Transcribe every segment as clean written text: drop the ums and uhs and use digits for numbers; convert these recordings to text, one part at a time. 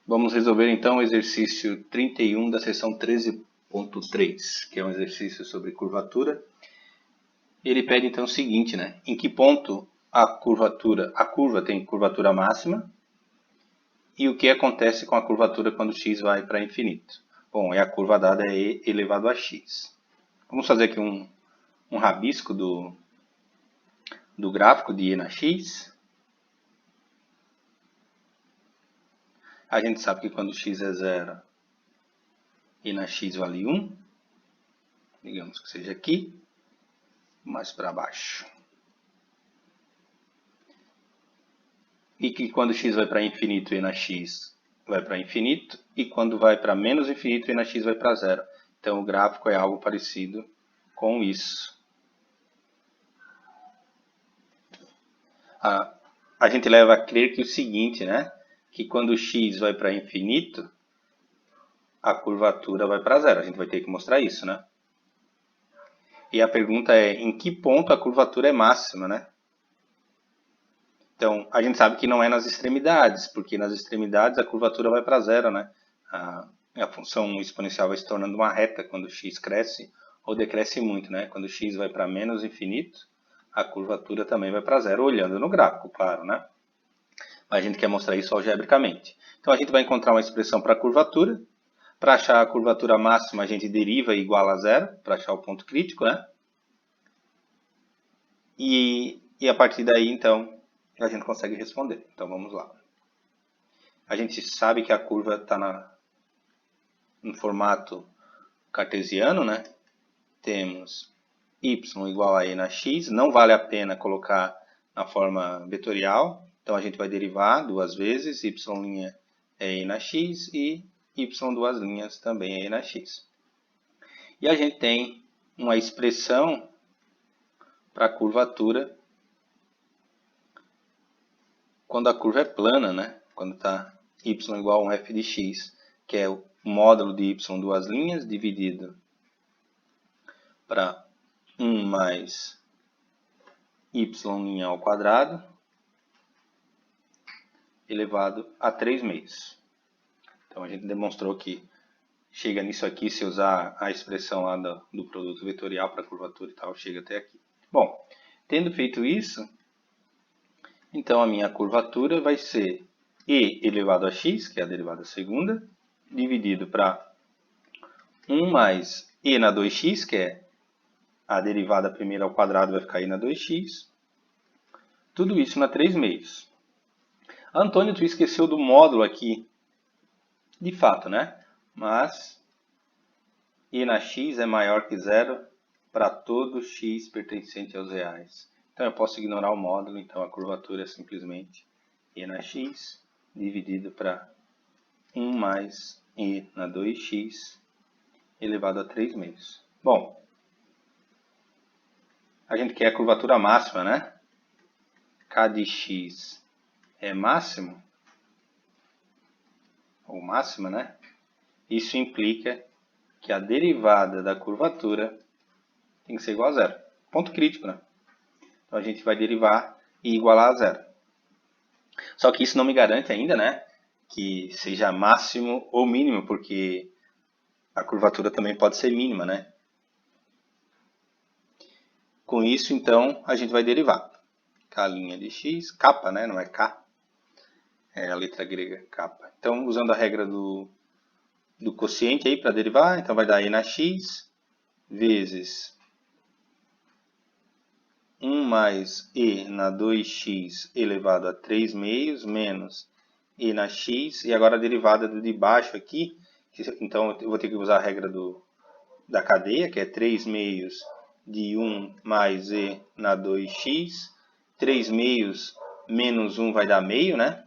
Vamos resolver então o exercício 31 da seção 13.3, que é um exercício sobre curvatura. Ele pede então o seguinte, né? Em que ponto a curva tem curvatura máxima e o que acontece com a curvatura quando x vai para infinito? Bom, a curva dada é e elevado a x. Vamos fazer aqui um rabisco do gráfico de e na x. A gente sabe que quando x é 0, e na x vale 1. Digamos que seja aqui, mais para baixo. E que quando x vai para infinito, e na x vai para infinito. E quando vai para menos infinito, e na x vai para 0. Então o gráfico é algo parecido com isso. A gente leva a crer que o seguinte, né? Que quando x vai para infinito, a curvatura vai para 0. A gente vai ter que mostrar isso, né? E a pergunta é, em que ponto a curvatura é máxima, né? Então, a gente sabe que não é nas extremidades, porque nas extremidades a curvatura vai para 0, né? A função exponencial vai se tornando uma reta quando x cresce ou decresce muito, né? Quando x vai para menos infinito, a curvatura também vai para 0, olhando no gráfico, claro, né? Mas a gente quer mostrar isso algebricamente. Então, a gente vai encontrar uma expressão para a curvatura. Para achar a curvatura máxima, a gente deriva e iguala a 0, para achar o ponto crítico, né? E a partir daí, então, a gente consegue responder. Então, vamos lá. A gente sabe que a curva está no formato cartesiano, né? Temos y igual a e na x. Não vale a pena colocar na forma vetorial. Então, a gente vai derivar duas vezes. Y' é e na x e y duas linhas também é e na x. E a gente tem uma expressão para a curvatura quando a curva é plana, né? Quando está y igual a um f de x, que é o módulo de y duas linhas dividido para 1 mais y' ao quadrado elevado a 3 meios. Então a gente demonstrou que chega nisso aqui se usar a expressão lá do produto vetorial para curvatura e tal, chega até aqui. Bom, tendo feito isso, então a minha curvatura vai ser e elevado a x, que é a derivada segunda, dividido para 1 mais e na 2x, que é a derivada primeira ao quadrado, vai ficar e na 2x. Tudo isso na 3 meios. Antônio, tu esqueceu do módulo aqui. De fato, né? Mas e na x é maior que 0 para todo x pertencente aos reais. Então eu posso ignorar o módulo, então a curvatura é simplesmente e na x dividido para 1 mais e na 2x elevado a 3 meios. Bom, a gente quer a curvatura máxima, né? K de x é máximo, ou máxima, né? Isso implica que a derivada da curvatura tem que ser igual a 0. Ponto crítico, né? Então a gente vai derivar e igualar a 0. Só que isso não me garante ainda, né? Que seja máximo ou mínimo, porque a curvatura também pode ser mínima, né? Com isso, então, a gente vai derivar. K' de x, kappa, né? Não é K. É a letra grega kappa. Então, usando a regra do quociente aí para derivar, então vai dar e na x vezes 1 mais e na 2x elevado a 3 meios menos e na x, e agora a derivada do de baixo aqui, então eu vou ter que usar a regra da cadeia, que é 3 meios de 1 mais e na 2x, 3 meios menos 1 vai dar meio, né?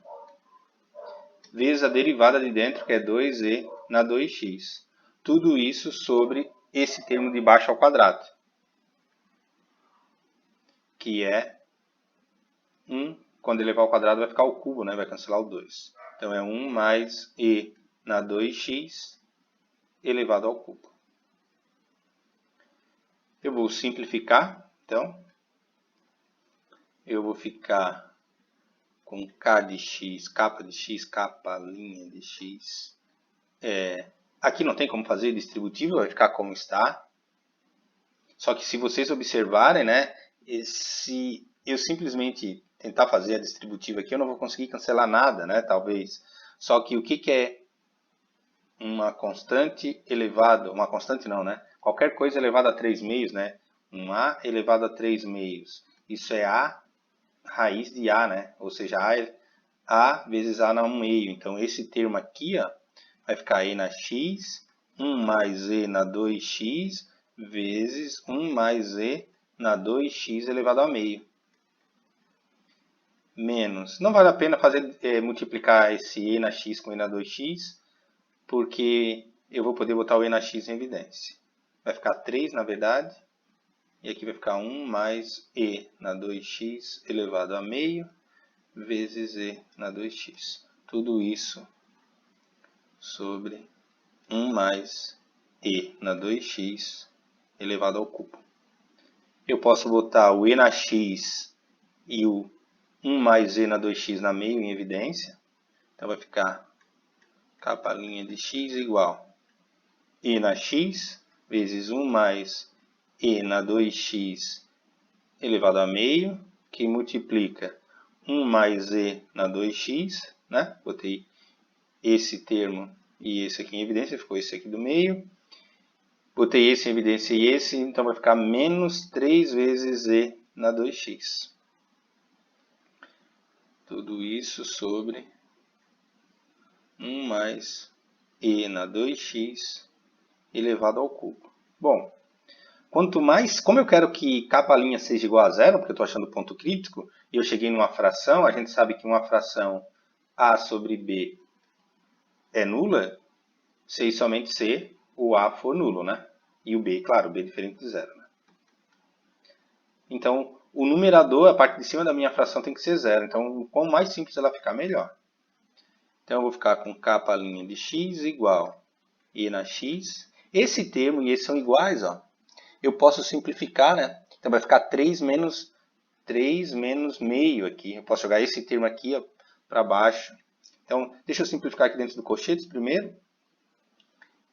Vezes a derivada de dentro, que é 2e na 2x. Tudo isso sobre esse termo de baixo ao quadrado, que é 1, quando elevar ao quadrado vai ficar o cubo, né? Vai cancelar o 2. Então é 1 mais e na 2x elevado ao cubo. Eu vou simplificar, então eu vou ficar com K de X, capa de X, capa linha de X. Aqui não tem como fazer distributivo, vai ficar como está. Só que se vocês observarem, né, se eu simplesmente tentar fazer a distributiva aqui, eu não vou conseguir cancelar nada, né, talvez. Só que o que é uma constante elevada, uma constante não, né? Qualquer coisa elevada a 3 meios, né? Um A elevado a 3 meios. Isso é A raiz de A, né? Ou seja, A vezes A na 1 meio. Então, esse termo aqui, ó, vai ficar E na X, 1 mais E na 2X, vezes 1 mais E na 2X elevado a meio. Menos. Não vale a pena fazer multiplicar esse E na X com E na 2X, porque eu vou poder botar o E na X em evidência. Vai ficar 3, na verdade. E aqui vai ficar 1 mais E na 2x elevado a meio, vezes E na 2x. Tudo isso sobre 1 mais E na 2x elevado ao cubo. Eu posso botar o E na x e o 1 mais E na 2x na meio em evidência. Então vai ficar capa linha de x igual E na x vezes 1 mais E na 2x elevado a meio, que multiplica 1 mais E na 2x, né? Botei esse termo e esse aqui em evidência, ficou esse aqui do meio. Botei esse em evidência e esse, então vai ficar menos 3 vezes E na 2x. Tudo isso sobre 1 mais E na 2x elevado ao cubo. Bom, quanto mais, como eu quero que capa linha seja igual a zero, porque eu estou achando o ponto crítico, e eu cheguei numa fração, a gente sabe que uma fração A sobre B é nula, se e somente se o A for nulo, né? E o B, claro, o B é diferente de zero, né? Então, o numerador, a parte de cima da minha fração tem que ser zero. Então, quanto mais simples ela ficar, melhor. Então, eu vou ficar com capa linha de x igual E na x. Esse termo e esse são iguais, ó. Eu posso simplificar, né? Então, vai ficar 3 menos meio aqui. Eu posso jogar esse termo aqui para baixo. Então, deixa eu simplificar aqui dentro do colchetes primeiro.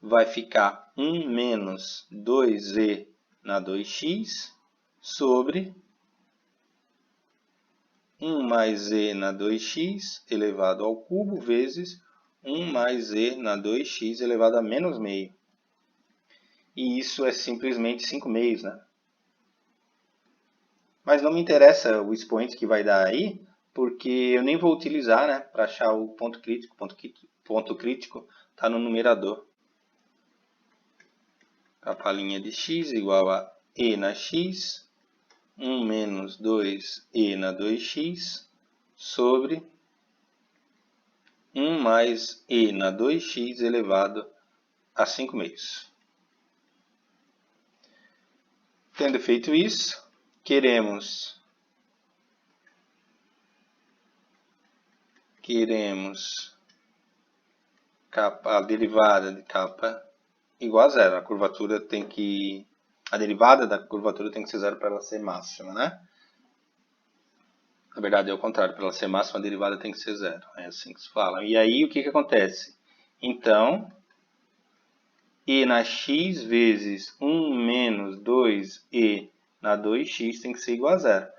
Vai ficar 1 menos 2e na 2x sobre 1 mais e na 2x elevado ao cubo vezes 1 mais e na 2x elevado a menos meio. E isso é simplesmente 5 meios, né? Mas não me interessa o expoente que vai dar aí, porque eu nem vou utilizar, né, para achar o ponto crítico. Ponto crítico está no numerador. Capa linha de x igual a E na x, 1 menos 2e na 2x, sobre 1 mais e na 2x elevado a 5 meios. Tendo feito isso, queremos a derivada de capa igual a zero. A derivada da curvatura tem que ser zero para ela ser máxima, né? Na verdade é o contrário, para ela ser máxima a derivada tem que ser zero. É assim que se fala. E aí o que acontece? Então, E na x vezes 1 menos 2e na 2x tem que ser igual a zero.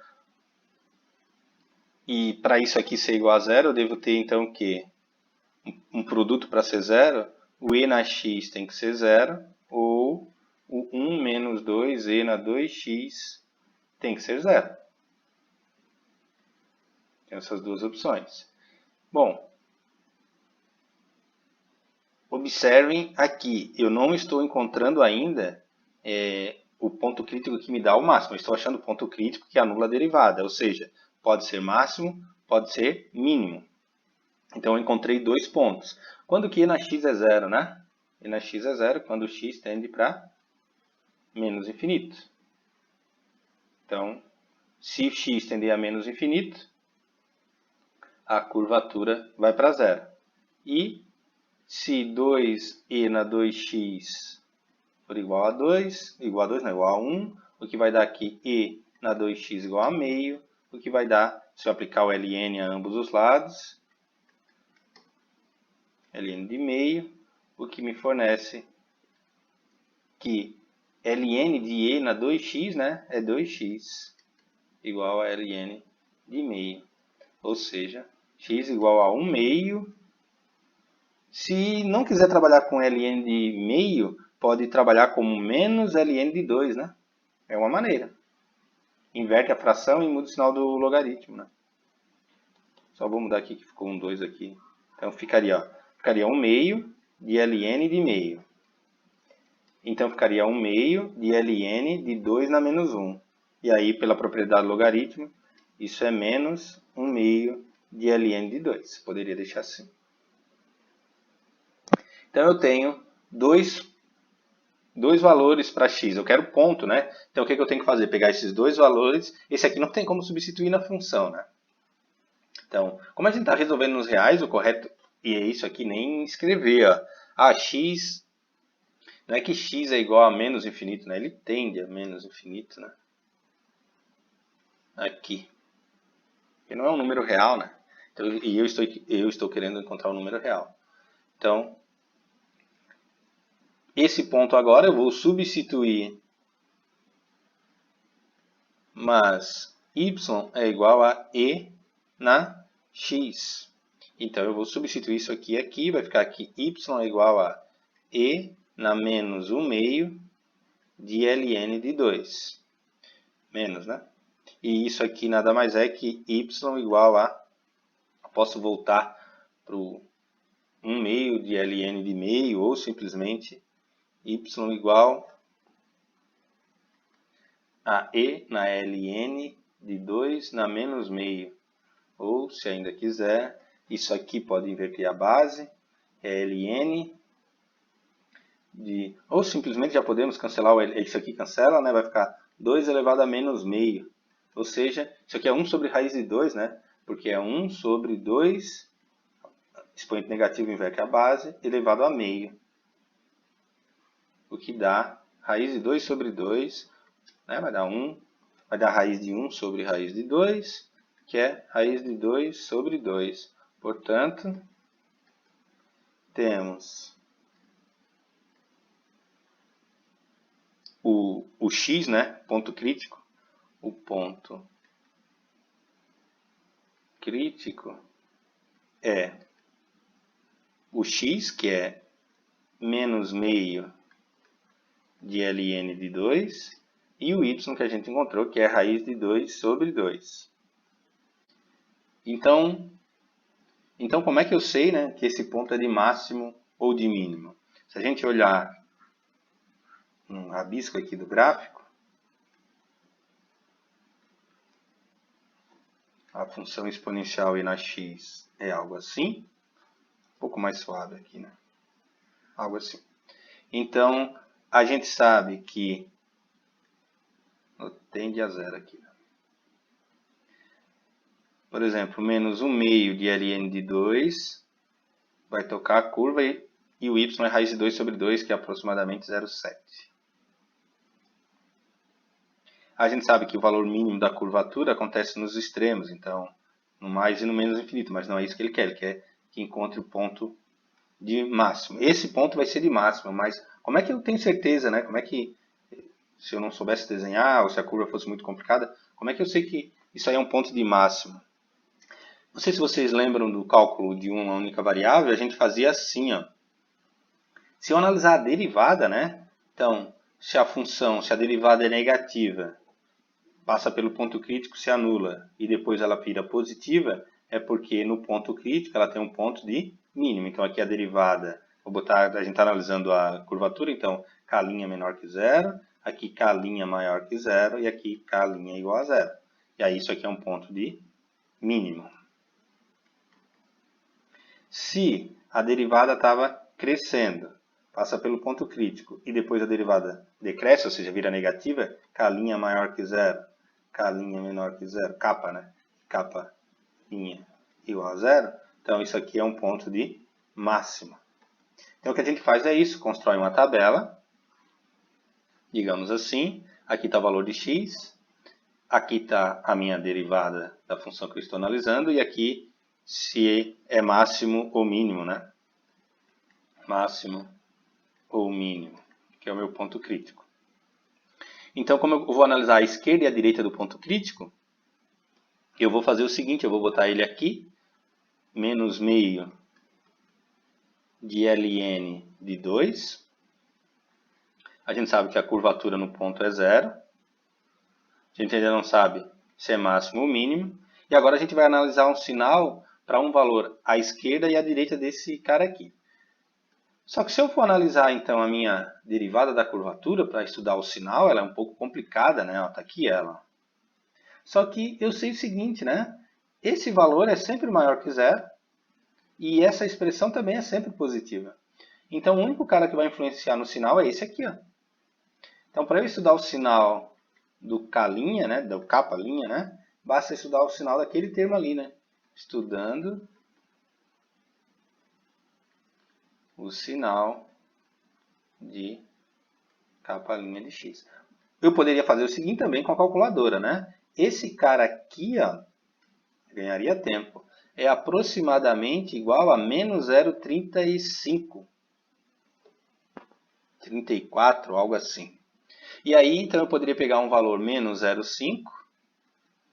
E para isso aqui ser igual a zero, eu devo ter então o quê? Um produto para ser zero, o e na x tem que ser zero, ou o 1 menos 2e na 2x tem que ser zero. Tem essas duas opções. Bom, observem aqui, eu não estou encontrando ainda o ponto crítico que me dá o máximo. Eu estou achando o ponto crítico que anula a derivada, ou seja, pode ser máximo, pode ser mínimo. Então, eu encontrei dois pontos. Quando que E na x é zero, né? E na x é zero quando o x tende para menos infinito. Então, se x tender a menos infinito, a curvatura vai para zero. E se 2e na 2x for igual a 2, igual a 1, o que vai dar aqui e na 2x igual a meio, o que vai dar Se eu aplicar o ln a ambos os lados, ln de meio, o que me fornece que ln de e na 2x, né, é 2x igual a ln de meio. Ou seja, x igual a 1 meio. Se não quiser trabalhar com ln de meio, pode trabalhar como menos ln de 2, né? É uma maneira. Inverte a fração e muda o sinal do logaritmo, né? Só vou mudar aqui que ficou um 2 aqui. Então ficaria 1 meio de ln de meio. Então ficaria 1 meio de ln de 2 na menos 1. E aí, pela propriedade do logaritmo, isso é menos 1 meio de ln de 2. Poderia deixar assim. Então eu tenho dois valores para x. Eu quero ponto, né? Então o que eu tenho que fazer? Pegar esses dois valores. Esse aqui não tem como substituir na função, né? Então, como a gente está resolvendo nos reais, o correto e é isso aqui, nem escrever. Ó. Ah, x... Não é que x é igual a menos infinito, né? Ele tende a menos infinito, né? Aqui. Porque não é um número real, né? Então, e eu estou querendo encontrar um número real. Então, esse ponto agora eu vou substituir, mas y é igual a e na x. Então, eu vou substituir isso aqui, vai ficar aqui y é igual a e na menos 1 meio de ln de 2. Menos, né? E isso aqui nada mais é que y igual a... Posso voltar para o 1 meio de ln de meio, ou simplesmente y igual a e na ln de 2 na menos meio. Ou, se ainda quiser, isso aqui pode inverter a base, é ln de... Ou simplesmente já podemos cancelar, isso aqui cancela, né? Vai ficar 2 elevado a menos meio. Ou seja, isso aqui é 1 sobre raiz de 2, né? Porque é 1 sobre 2, expoente negativo inverte a base, elevado a meio. O que dá raiz de 2 sobre 2, né? Vai dar raiz de 1 sobre raiz de 2, que é raiz de 2 sobre 2. Portanto, temos o x, né? Ponto crítico. O ponto crítico é o x, que é menos meio de ln de 2, e o y que a gente encontrou, que é raiz de 2 sobre 2. Então como é que eu sei, né, que esse ponto é de máximo ou de mínimo? Se a gente olhar no rabisco aqui do gráfico, a função exponencial e na x é algo assim, um pouco mais suave aqui, né? Algo assim. Então, a gente sabe que tende a zero aqui. Por exemplo, menos 1 meio de ln de 2 vai tocar a curva e o y é raiz de 2 sobre 2, que é aproximadamente 0,7. A gente sabe que o valor mínimo da curvatura acontece nos extremos, então no mais e no menos infinito, mas não é isso que ele quer que encontre o ponto de máximo. Esse ponto vai ser de máximo, mas como é que eu tenho certeza, né? Como é que, se eu não soubesse desenhar ou se a curva fosse muito complicada, como é que eu sei que isso aí é um ponto de máximo? Não sei se vocês lembram do cálculo de uma única variável, a gente fazia assim, ó. Se eu analisar a derivada, né? Então, se a derivada é negativa, passa pelo ponto crítico, se anula e depois ela vira positiva, é porque no ponto crítico ela tem um ponto de mínimo. Então aqui a derivada, a gente está analisando a curvatura, então k' menor que zero, aqui k' maior que zero e aqui k' igual a zero. E aí isso aqui é um ponto de mínimo. Se a derivada estava crescendo, passa pelo ponto crítico e depois a derivada decresce, ou seja, vira negativa, k' maior que zero, k' menor que zero, k, né? K' igual a zero. Então, isso aqui é um ponto de máximo. Então, o que a gente faz é isso, constrói uma tabela, digamos assim, aqui está o valor de x, aqui está a minha derivada da função que eu estou analisando, e aqui se é máximo ou mínimo, né? Máximo ou mínimo, que é o meu ponto crítico. Então, como eu vou analisar a esquerda e a direita do ponto crítico, eu vou fazer o seguinte, eu vou botar ele aqui, menos meio de ln de 2. A gente sabe que a curvatura no ponto é 0. A gente ainda não sabe se é máximo ou mínimo. E agora a gente vai analisar um sinal para um valor à esquerda e à direita desse cara aqui. Só que se eu for analisar então a minha derivada da curvatura para estudar o sinal, ela é um pouco complicada, né? Está aqui ela. Só que eu sei o seguinte, né? Esse valor é sempre maior que 0 e essa expressão também é sempre positiva. Então o único cara que vai influenciar no sinal é esse aqui, ó. Então para eu estudar o sinal do K', né? Do K', né? Basta estudar o sinal daquele termo ali, né? Estudando o sinal de K' de x. Eu poderia fazer o seguinte também com a calculadora, né? Esse cara aqui, ó, ganharia tempo. É aproximadamente igual a menos 0,35. 34, algo assim. E aí, então, eu poderia pegar um valor menos 0,5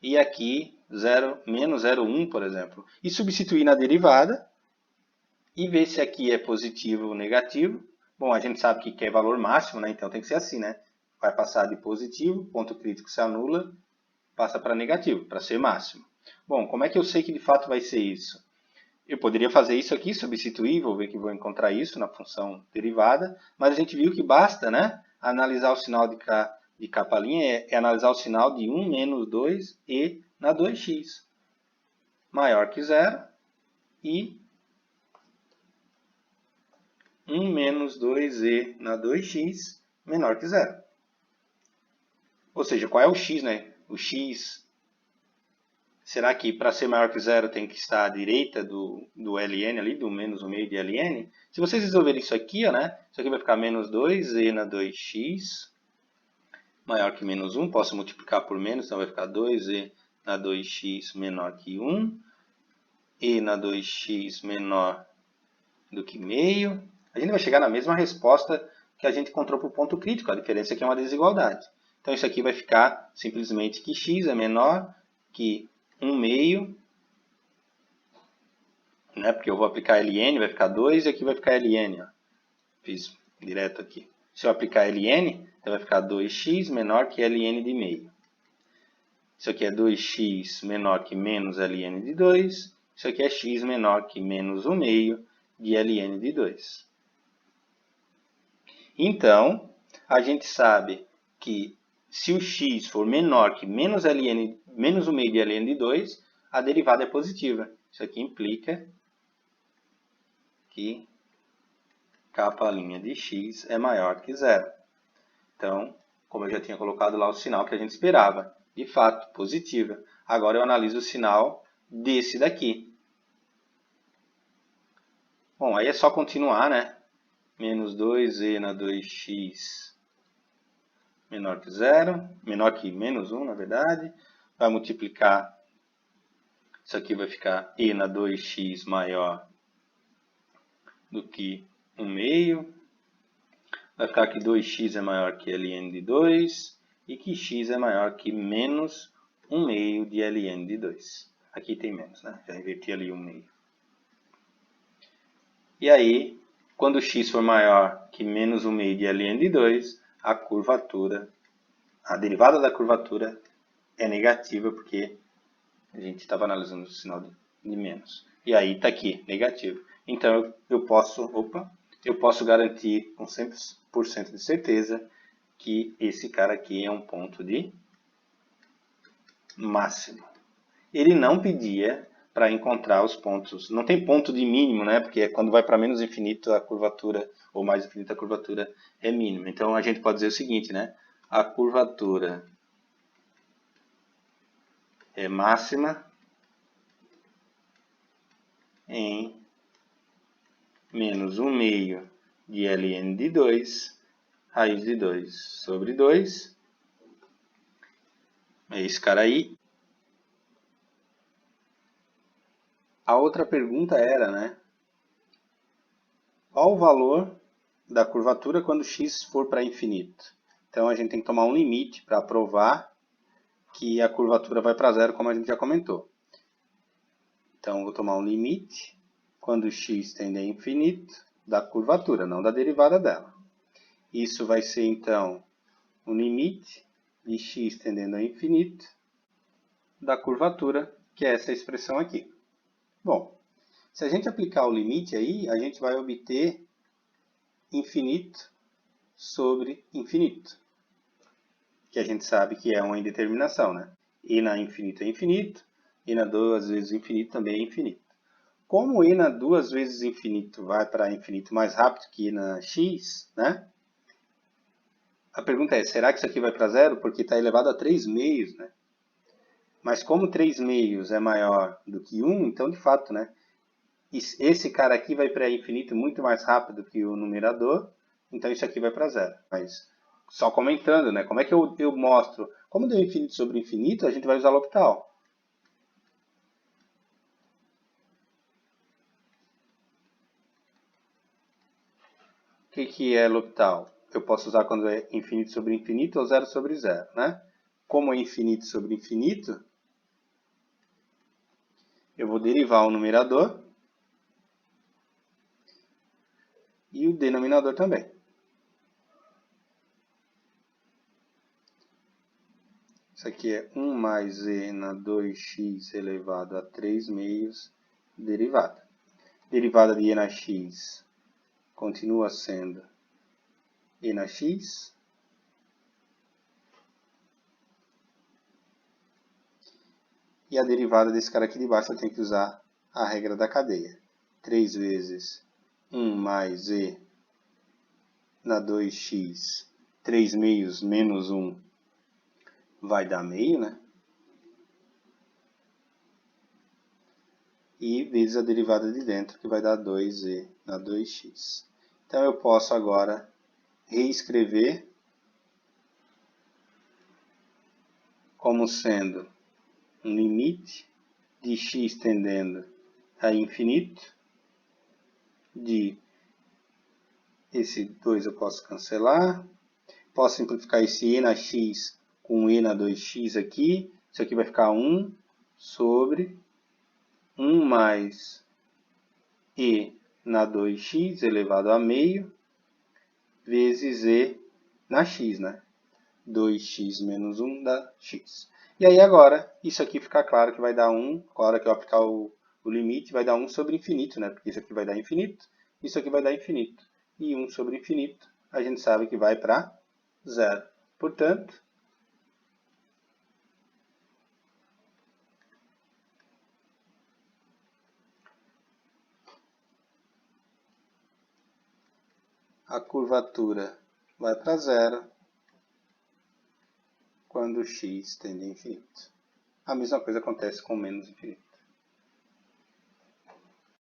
e aqui menos 0,1, por exemplo. E substituir na derivada e ver se aqui é positivo ou negativo. Bom, a gente sabe que quer valor máximo, né? Então tem que ser assim, né? Vai passar de positivo, ponto crítico se anula, passa para negativo, para ser máximo. Bom, como é que eu sei que de fato vai ser isso? Eu poderia fazer isso aqui, substituir, vou ver que vou encontrar isso na função derivada, mas a gente viu que basta, né? Analisar o sinal de K' é analisar o sinal de 1 menos 2e na 2x maior que 0 e 1 menos 2e na 2x menor que 0. Ou seja, qual é o x, né? O x, será que para ser maior que 0 tem que estar à direita do ln ali, do menos 1 meio de ln? Se vocês resolverem isso aqui, ó, né? Isso aqui vai ficar menos 2e na 2x maior que menos 1. Posso multiplicar por menos, então vai ficar 2e na 2x menor que 1. E na 2x menor do que meio. A gente vai chegar na mesma resposta que a gente encontrou para o ponto crítico. A diferença é que é uma desigualdade. Então isso aqui vai ficar simplesmente que x é menor que 1 meio, né? Porque eu vou aplicar ln, vai ficar 2 e aqui vai ficar ln. Ó. Fiz direto aqui. Se eu aplicar ln, então vai ficar 2x menor que ln de meio. Isso aqui é 2x menor que menos ln de 2. Isso aqui é x menor que menos 1 meio de ln de 2. Então, a gente sabe que se o x for menor que menos 1 meio de ln de 2, a derivada é positiva. Isso aqui implica que K' de x é maior que 0. Então, como eu já tinha colocado lá o sinal que a gente esperava, de fato, positiva. Agora eu analiso o sinal desse daqui. Bom, aí é só continuar, né? Menos 2e na 2x menor que 0, menor que menos 1, na verdade. Vai multiplicar, isso aqui vai ficar e na 2x maior do que 1 meio. Vai ficar que 2x é maior que ln de 2 e que x é maior que menos 1 meio de ln de 2. Aqui tem menos, né? Já inverti ali 1 meio. E aí, quando x for maior que menos 1 meio de ln de 2, a curvatura, a derivada da curvatura é negativa, porque a gente estava analisando o sinal de menos. E aí está aqui, negativo. Então eu posso garantir com 100% de certeza que esse cara aqui é um ponto de máximo. Ele não pedia para encontrar os pontos. Não tem ponto de mínimo, né? Porque quando vai para menos infinito a curvatura, ou mais infinito a curvatura é mínima. Então a gente pode dizer o seguinte, né? A curvatura é máxima em menos 1 meio de ln de 2, raiz de 2 sobre 2. É esse cara aí. A outra pergunta era, né? Qual o valor da curvatura quando x for para infinito? Então a gente tem que tomar um limite para provar que a curvatura vai para zero, como a gente já comentou. Então eu vou tomar um limite quando x tende a infinito da curvatura, não da derivada dela. Isso vai ser então um limite de x tendendo a infinito da curvatura, que é essa expressão aqui. Bom, se a gente aplicar o limite aí, a gente vai obter infinito sobre infinito, que a gente sabe que é uma indeterminação, né? E na infinito é infinito, e na duas vezes infinito também é infinito. Como e na duas vezes infinito vai para infinito mais rápido que na x, né? A pergunta é, será que isso aqui vai para zero? Porque está elevado a 3 meios, né? Mas como 3 meios é maior do que 1, então de fato, né? Esse cara aqui vai para infinito muito mais rápido que o numerador, então isso aqui vai para zero. Mas só comentando, né? Como é que eu mostro? Como deu infinito sobre infinito, a gente vai usar L'Hopital. O que é L'Hopital? Eu posso usar quando é infinito sobre infinito ou zero sobre zero, né? Como é infinito sobre infinito, eu vou derivar o numerador e o denominador também. Isso aqui é 1 mais e na 2x elevado a 3 meios derivada. Derivada de e na x continua sendo e na x. E a derivada desse cara aqui de baixo eu tenho que usar a regra da cadeia. 3 vezes 1 mais e na 2x, 3 meios menos 1 vai dar meio, né? E vezes a derivada de dentro, que vai dar 2e na 2x. Então eu posso agora reescrever como sendo um limite de x tendendo a infinito, de esse 2 eu posso cancelar, posso simplificar esse e na x com e na 2x aqui, isso aqui vai ficar 1 sobre 1 mais e na 2x elevado a meio, vezes e na x, né? 2x menos 1 dá x. E aí agora, isso aqui fica claro que vai dar 1, agora que eu aplicar o limite, vai dar 1 sobre infinito, né? Porque isso aqui vai dar infinito, isso aqui vai dar infinito. E 1 sobre infinito, a gente sabe que vai para zero. Portanto, a curvatura vai para zero quando x tende a infinito. A mesma coisa acontece com menos infinito.